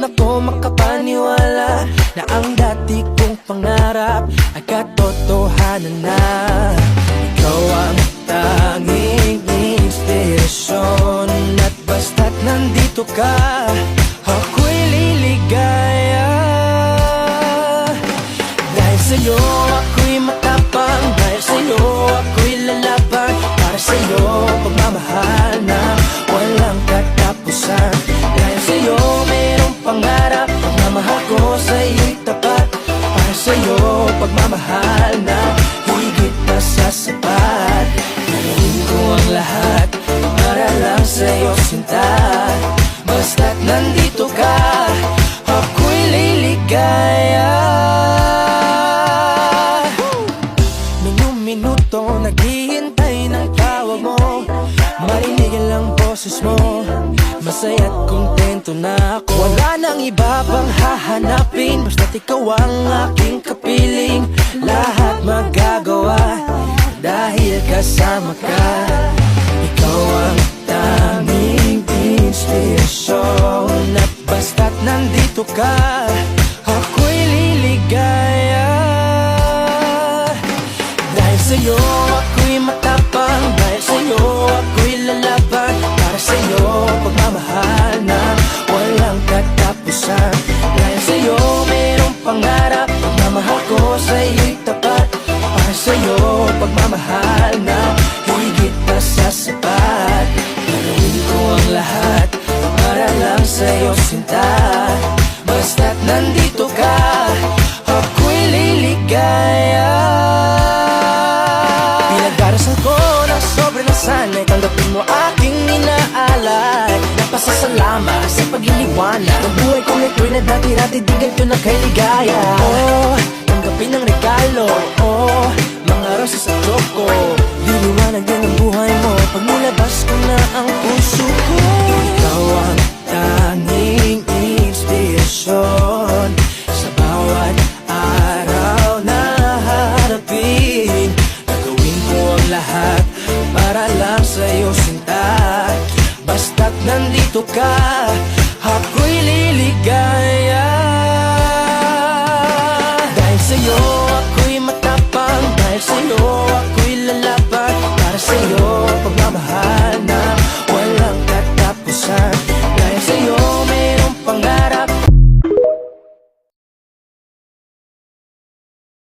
ako makapaniwala na ang dati kong pangarap ay katotohanan na. Ikaw ang tanging inspirasyon, at basta't nandito ka, ako'y liligaya. Dahil sa'yo ako'y matapang, dahil sa'yo ako'y lalaban, para sa'yo pagmamahal na walang katapusan. Dahil sa'yo mayroong pangarap, pagmamahal ko sa'yo'y tapat, para sa'yo pagmamahal na higit pa sa sapat. Gagawin ko ang lahat para lang sa'yo sinta, basta't nandito ka, ako'y liligaya. Minuto naghihintay ng tawag mo, marinig ang boses mo, masaya't kontento na ako. Wala nang iba pang hahanapin, basta't ikaw ang aking kapiling. Lahat magagawa dahil kasama ka. Ikaw ang tanging inspirasyon, at basta't nandito ka, ako'y liligaya. Dahil sa'yo ako'y matapang, dahil sa'yo ako'y lalaban, para sa'yo pagmamahal na walang katapusan. Dahil sa'yo mayroong pangarap, pagmamahal ko sa'yo'y tapat, para sa'yo pagmamahal na higit pa sa sapat. Gagawin ko ang lahat para lang sa'yo sinta, basta't nandito ka, ako'y liligaya. Pinagdarasal ko ng sobre na sana'y tanggapin mo aking inaalay. Napasasalamat sa pagliliwanag ng buhay kong ito'y na dati-dati di ganito na kay ligaya. Oh, tanggapin ang regalo, oh, mga rosas at choco. Liliwanag din ang buhay mo pag nilabas ko na ang puso ko. Ikaw ang